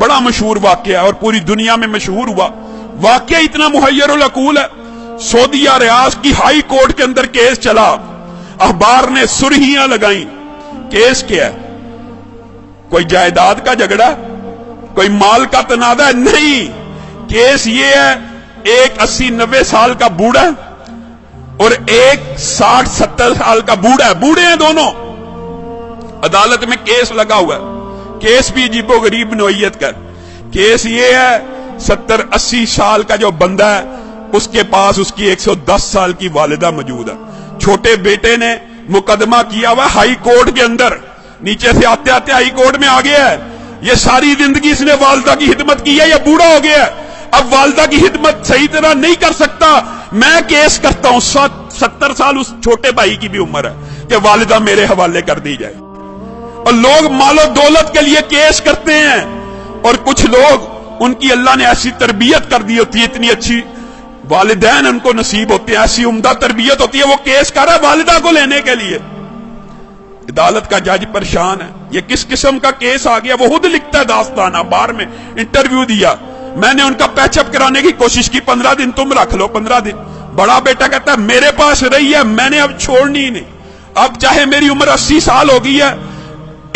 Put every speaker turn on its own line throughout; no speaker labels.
बड़ा मशहूर वाकया और पूरी दुनिया में मशहूर हुआ। वाकया इतना मुहय्यरुल अकूल है। सऊदीया रियाज की हाई कोर्ट के अंदर केस चला, अखबार ने सुर्खियां लगाई। केस क्या है? कोई जायदाद का झगड़ा, कोई माल का तनाजा? नहीं, केस ये है, एक 80-90 साल का बूढ़ा और एक 60-70 साल का बूढ़ा, बूढ़े हैं दोनों, अदालत में केस लगा हुआ है। केस भी अजीबो गरीब नौइयत का। केस ये है, 70-80 साल का जो बंदा है उसके पास उसकी 110 साल की वालिदा मौजूद है। छोटे बेटे ने मुकदमा किया हुआ हाई कोर्ट के अंदर, नीचे से आते आते हाई कोर्ट में आ गया है। ये सारी जिंदगी इसने वालिदा की खिदमत की है, ये बूढ़ा हो गया है, अब वालिदा की खिदमत सही तरह नहीं कर सकता। मैं केस करता हूं, 70 साल उस छोटे भाई की भी उम्र है कि वालिदा मेरे हवाले कर दी जाए। और लोग मालो दौलत के लिए केस करते हैं, और कुछ लोग उनकी अल्लाह ने ऐसी तरबियत कर दी होती है, इतनी अच्छी वालिदैन उनको नसीब होते हैं, ऐसी उम्दा तरबियत होती है, वो केस कर रहा है वालिदा को लेने के लिए। अदालत का जज परेशान है, ये किस किस्म का केस आ गया। वो खुद लिखता है दास्तान, अखबार में इंटरव्यू दिया। मैंने उनका पैचअप कराने की कोशिश की, 15 दिन तुम रख लो, 15 दिन। बड़ा बेटा कहता है मेरे पास रही है, मैंने अब छोड़नी ही नहीं। अब चाहे मेरी उम्र 80 साल हो गई है,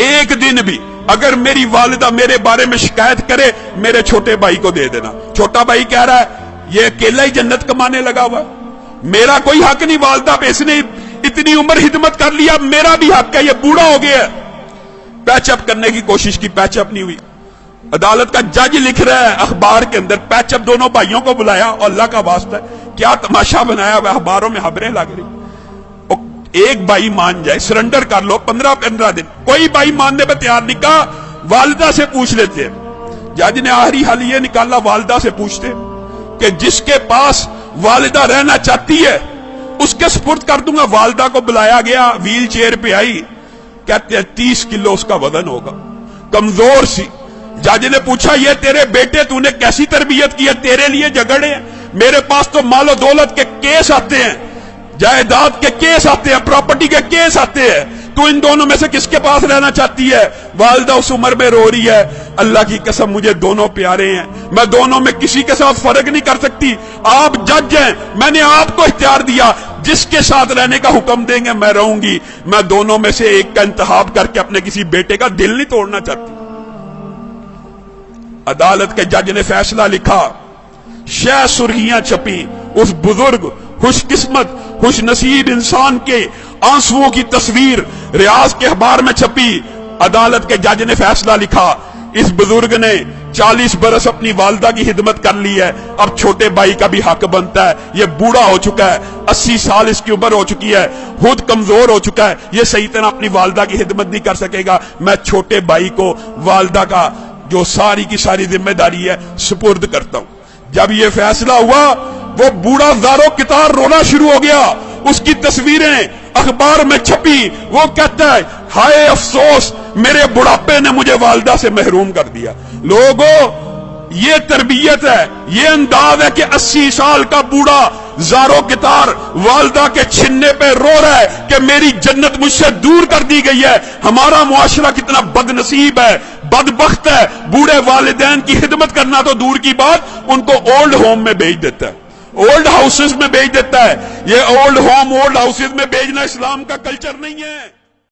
एक दिन भी अगर मेरी वालिदा मेरे बारे में शिकायत करे, मेरे छोटे भाई को दे देना। छोटा भाई कह रहा है ये अकेला ही जन्नत कमाने लगा हुआ, मेरा कोई हक नहीं वालिदा पे, इसने इतनी उम्र खिदमत कर लिया, मेरा भी हक है, ये बूढ़ा हो गया। पैचअप करने की कोशिश की, पैचअप नहीं हुई। अदालत का जज लिख रहा है अखबार के अंदर, पैचअप दोनों भाइयों को बुलाया, और अल्लाह का वास्ता है क्या तमाशा बनाया हुआ, अखबारों में खबरें लग रही। एक भाई मान जाए, सरेंडर कर लो, 15-15 दिन। कोई भाई मानने पर तैयार नहीं, कहा वालिदा से पूछ लेते हैं। जज ने आखिरी हल ये निकाला, वालिदा से पूछते कि जिसके पास वालिदा रहना चाहती है उसके सुपुर्द कर दूंगा। वालिदा को बुलाया गया, व्हील चेयर पे आई, कहते हैं 30 किलो उसका वजन होगा, कमजोर सी। जज ने पूछा ये तेरे बेटे तूने कैसी तरबियत की है, तेरे लिए झगड़े हैं, मेरे पास तो मालो दौलत के केस आते हैं, जायदाद के केस आते हैं, प्रॉपर्टी के केस आते हैं, तू इन दोनों में से किसके पास रहना चाहती है? वालिदा उस उम्र में रो रही है, अल्लाह की कसम मुझे दोनों प्यारे हैं, मैं दोनों में किसी के साथ फर्क नहीं कर सकती। आप जज हैं, मैंने आपको इख्तियार दिया, जिसके साथ रहने का हुक्म देंगे मैं रहूंगी। मैं दोनों में से एक का इंतखाब करके अपने किसी बेटे का दिल नहीं तोड़ना चाहती। अदालत के जज ने फैसला लिखा, शह सुर्खियां छपी, उस बुजुर्ग खुशकिस्मत खुश नसीब इंसान के आंसुओं की तस्वीर रियाज के अखबार में छपी। अदालत के जज ने फैसला लिखा, इस बुजुर्ग ने 40 बरस अपनी वालिदा की खिदमत कर ली है, अब छोटे भाई का भी हक बनता है। ये बूढ़ा हो चुका है, 80 साल इसकी उम्र हो चुकी है, खुद कमजोर हो चुका है, ये सही तरह अपनी वालिदा की खिदमत नहीं कर सकेगा। मैं छोटे भाई को वालिदा का जो सारी की सारी जिम्मेदारी है सुपुर्द करता हूं। जब ये फैसला हुआ, वो बूढ़ा ज़ारो कितार रोना शुरू हो गया, उसकी तस्वीरें अखबार में छपी। वो कहता है हाय अफसोस, मेरे बुढ़ापे ने मुझे वालिदा से महरूम कर दिया। लोगों, ये तरबियत है, ये अंदाज है कि 80 साल का बूढ़ा ज़ारो कितार वालिदा के छिन्ने पे रो रहा है कि मेरी जन्नत मुझसे दूर कर दी गई है। हमारा मुआशरा कितना बदनसीब है, बदबख्त है, बूढ़े वालिदैन की खिदमत करना तो दूर की बात, उनको ओल्ड होम में भेज देता है, ओल्ड हाउसेस में भेज देता है। ये ओल्ड होम, ओल्ड हाउसेस में भेजना इस्लाम का कल्चर नहीं है।